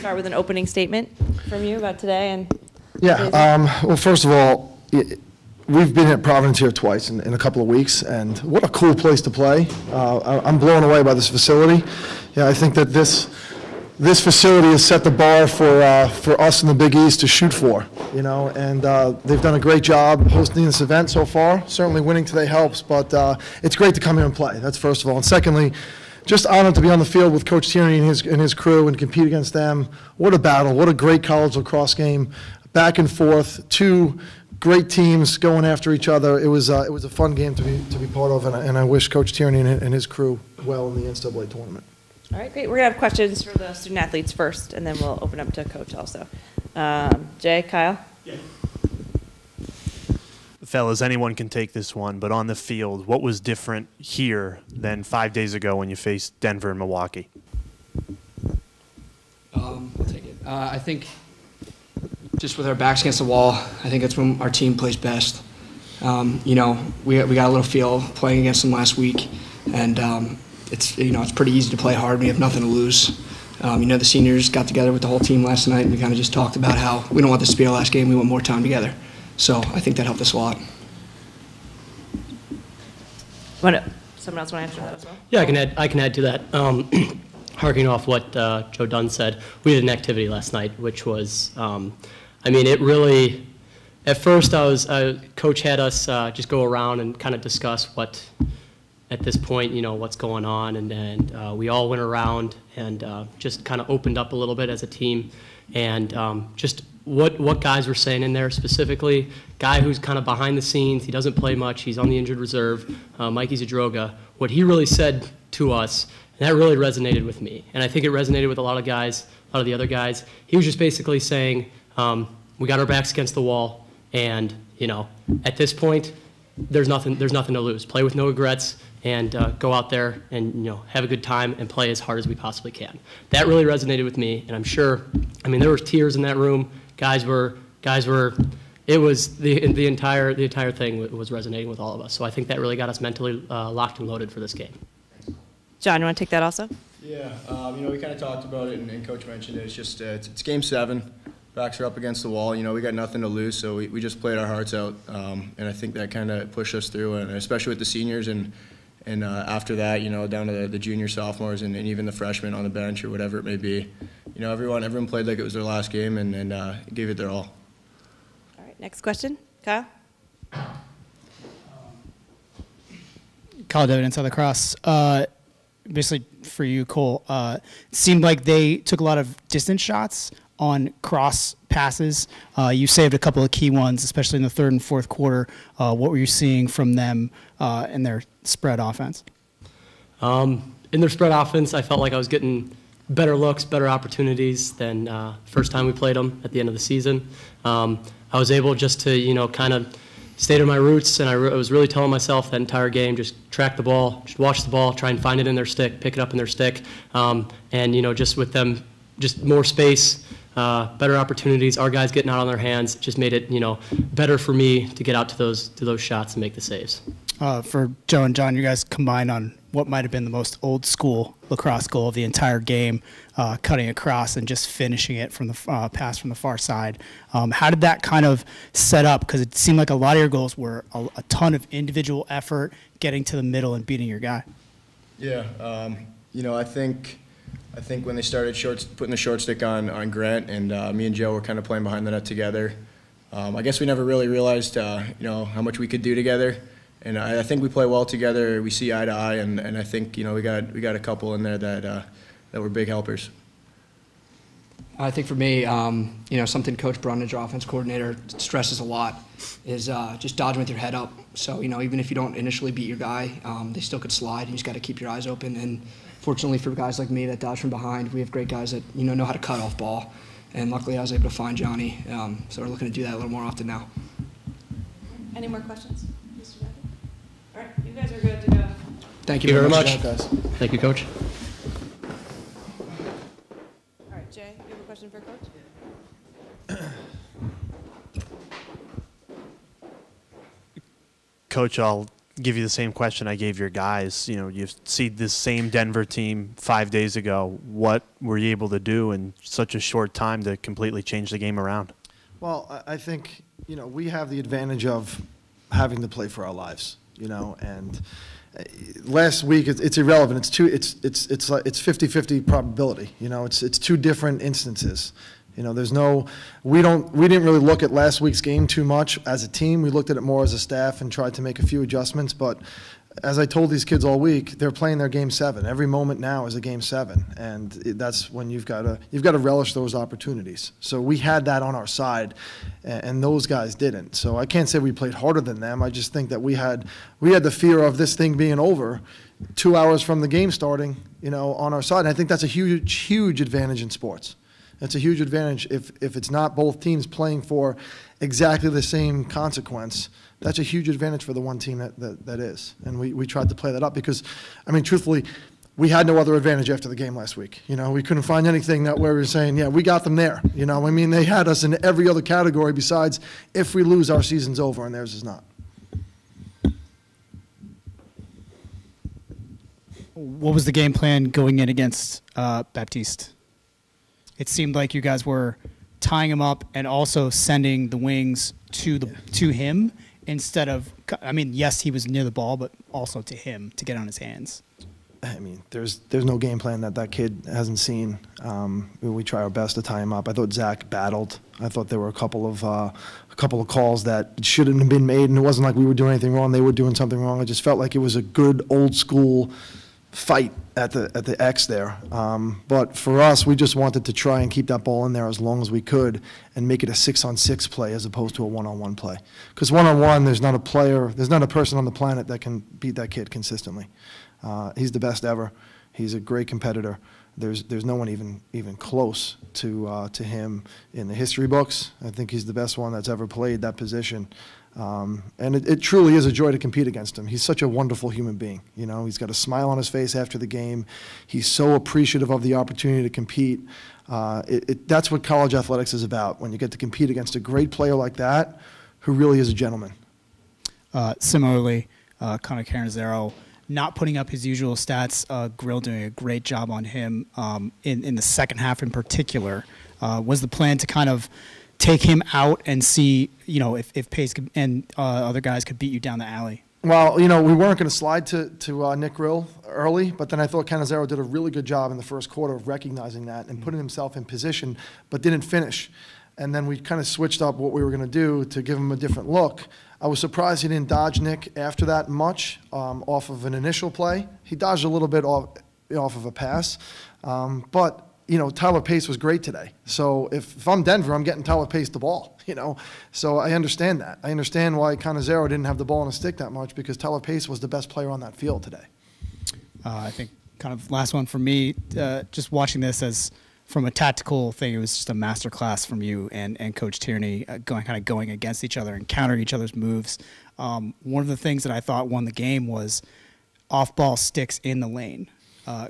start with an opening statement from you about today and. Yeah. Well, first of all, we've been at Providence here twice in a couple of weeks, and what a cool place to play. I'm blown away by this facility. Yeah, I think that this facility has set the bar for us in the Big East to shoot for, and they've done a great job hosting this event so far. Certainly winning today helps, but it's great to come here and play. That's first of all. And secondly, just honored to be on the field with Coach Tierney and his crew and compete against them. What a battle. What a great college lacrosse game. Back and forth, two great teams going after each other. It was a fun game to be part of, and I wish Coach Tierney and his crew well in the NCAA tournament. All right, great. We're going to have questions for the student athletes first, and then we'll open up to Coach also. Jay, Kyle? Yeah. Fellas, anyone can take this one, but on the field, what was different here than 5 days ago when you faced Denver and Milwaukee? I'll take it. I think just with our backs against the wall, I think that's when our team plays best. We got a little feel playing against them last week, and it's pretty easy to play hard when you have nothing to lose. The seniors got together with the whole team last night, and we kind of just talked about how we don't want this to be our last game. We want more time together. So I think that helped us a lot. Someone else want to answer that as well? Yeah, I can add to that. Harking off what Joe Dunn said, we had an activity last night, which was, it really, at first Coach had us just go around and kind of discuss what, at this point, what's going on, and we all went around and just kind of opened up a little bit as a team, and just what guys were saying in there specifically. Guy who's kind of behind the scenes, he doesn't play much, he's on the injured reserve, Mikey Zadroga. What he really said to us, and that really resonated with me, and I think it resonated with a lot of the other guys. He was just basically saying, we got our backs against the wall, and at this point, there's nothing to lose. Play with no regrets, and go out there and have a good time and play as hard as we possibly can. That really resonated with me, and I'm sure. There were tears in that room. Guys were. It was the entire thing was resonating with all of us. So I think that really got us mentally locked and loaded for this game. John, you want to take that also? Yeah, we kind of talked about it, and Coach mentioned it. It's just it's Game 7. Backs are up against the wall. We got nothing to lose, so we just played our hearts out, and I think that kind of pushed us through, and especially with the seniors, and after that, down to the junior, sophomores, and even the freshmen on the bench or whatever it may be. Everyone played like it was their last game and gave it their all. All right, next question, Kyle. Kyle Devitt, Inside Lacrosse. Basically for you, Cole, it seemed like they took a lot of distance shots on cross passes. You saved a couple of key ones, especially in the third and fourth quarter. What were you seeing from them in their spread offense? In their spread offense, I felt like I was getting better looks, better opportunities than first time we played them at the end of the season. I was able just to, kind of stay to my roots, and I was really telling myself that entire game, just track the ball, just watch the ball, try and find it in their stick, pick it up in their stick, and, just with them, just more space, better opportunities, our guys getting out on their hands, just made it, better for me to get out to those shots and make the saves. For Joe and John, you guys combined on what might have been the most old school lacrosse goal of the entire game, cutting across and just finishing it from the pass from the far side. How did that kind of set up? Because it seemed like a lot of your goals were a ton of individual effort, getting to the middle and beating your guy. Yeah, I think when they started putting the short stick on Grant, and me and Joe were kind of playing behind the net together. I guess we never really realized, how much we could do together. And I think we play well together. We see eye to eye, and I think we got a couple in there that were big helpers. I think for me, something Coach Brundage, our offense coordinator, stresses a lot is just dodging with your head up. So even if you don't initially beat your guy, they still could slide. You just got to keep your eyes open. And fortunately for guys like me that dodge from behind, we have great guys that know how to cut off ball. And luckily, I was able to find Johnny. So we're looking to do that a little more often now. Any more questions? All right, you guys are good to go. Thank you very much. Guys. Thank you, Coach. All right, Jay, you have a question for Coach? Coach, I'll give you the same question I gave your guys. You know, you see this same Denver team 5 days ago. What were you able to do in such a short time to completely change the game around? Well, I think, you know, we have the advantage of having to play for our lives, you know, and last week it's irrelevant. It's 50-50 probability. You know, it's two different instances. You know, we didn't really look at last week's game too much as a team. We looked at it more as a staff and tried to make a few adjustments. But as I told these kids all week, they're playing their game 7. Every moment now is a game 7, and that's when you've got to relish those opportunities. So we had that on our side, and those guys didn't. So I can't say we played harder than them. I just think that we had the fear of this thing being over 2 hours from the game starting, you know, on our side. And I think that's a huge advantage in sports. It's a huge advantage if it's not both teams playing for exactly the same consequence. That's a huge advantage for the one team that is. And we tried to play that up because, I mean, truthfully, we had no other advantage after the game last week. You know, we couldn't find anything where we were saying, yeah, we got them there. You know, I mean, they had us in every other category besides if we lose, our season's over, and theirs is not. What was the game plan going in against Baptiste? It seemed like you guys were tying him up and also sending the wings to him instead of, I mean, yes, he was near the ball, but also to him to get on his hands. I mean, there's no game plan that kid hasn't seen. We try our best to tie him up. I thought Zach battled. I thought there were a couple of calls that shouldn't have been made, and it wasn't like we were doing anything wrong. They were doing something wrong. I just felt like it was a good old school fight at the X there. But for us, we just wanted to try and keep that ball in there as long as we could and make it a 6-on-6 play as opposed to a 1-on-1 play. Because 1-on-1, there's not a person on the planet that can beat that kid consistently. He's the best ever. He's a great competitor. There's no one even close to him in the history books. I think he's the best one that's ever played that position. And it truly is a joy to compete against him. He's such a wonderful human being. You know, he's got a smile on his face after the game. He's so appreciative of the opportunity to compete. That's what college athletics is about, when you get to compete against a great player like that who really is a gentleman. Similarly, Connor Caranzaro not putting up his usual stats. Grill doing a great job on him in the second half in particular. Was the plan to kind of take him out and see, you know, if Pace and other guys could beat you down the alley? Well, you know, we weren't going to slide to Nick Grill early, but then I thought Cannizzaro did a really good job in the first quarter of recognizing that and putting himself in position, but didn't finish. And then we kind of switched up what we were going to do to give him a different look. I was surprised he didn't dodge Nick after that much off of an initial play. He dodged a little bit off of a pass, but you know, Tyler Pace was great today. So if I'm Denver, I'm getting Tyler Pace the ball, you know. So I understand that. I understand why Cannizzaro didn't have the ball on a stick that much, because Tyler Pace was the best player on that field today. I think kind of last one for me, just watching this as from a tactical thing, it was just a masterclass from you and Coach Tierney going against each other and countering each other's moves. One of the things that I thought won the game was off-ball sticks in the lane,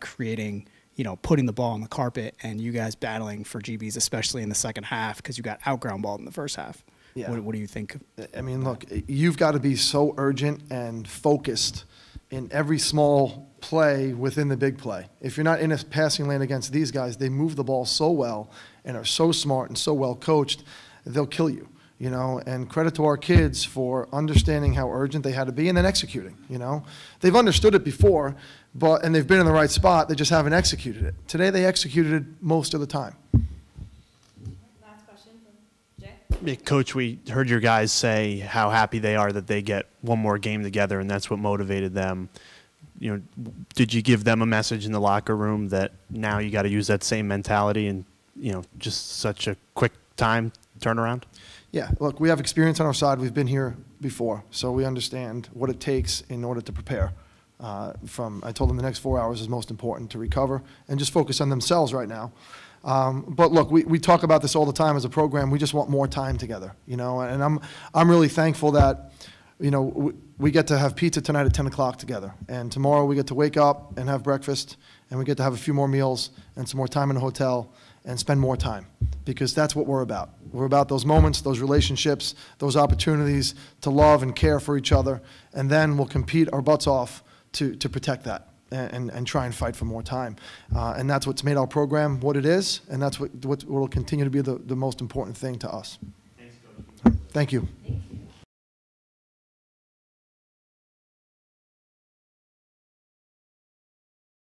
creating, you know, putting the ball on the carpet, and you guys battling for GBs, especially in the second half, because you got outground balled in the first half. Yeah. What do you think? I mean, look, you've got to be so urgent and focused in every small play within the big play. If you're not in a passing lane against these guys, they move the ball so well and are so smart and so well coached, they'll kill you. You know, and credit to our kids for understanding how urgent they had to be and then executing, you know. They've understood it before, and they've been in the right spot, they just haven't executed it. Today they executed it most of the time. Last question from Jay. Coach, we heard your guys say how happy they are that they get one more game together, and that's what motivated them. You know, did you give them a message in the locker room that now you got to use that same mentality and, you know, just such a quick time turnaround? Yeah, look, we have experience on our side. We've been here before, so we understand what it takes in order to prepare. I told them the next 4 hours is most important to recover and just focus on themselves right now. But look, we talk about this all the time as a program. We just want more time together, you know. And I'm really thankful that, you know, we get to have pizza tonight at 10 o'clock together, and tomorrow we get to wake up and have breakfast and we get to have a few more meals and some more time in the hotel and spend more time, because that's what we're about. We're about those moments, those relationships, those opportunities to love and care for each other, and then we'll compete our butts off to protect that and try and fight for more time. And that's what's made our program what it is, and that's what will continue to be the most important thing to us. Thank you.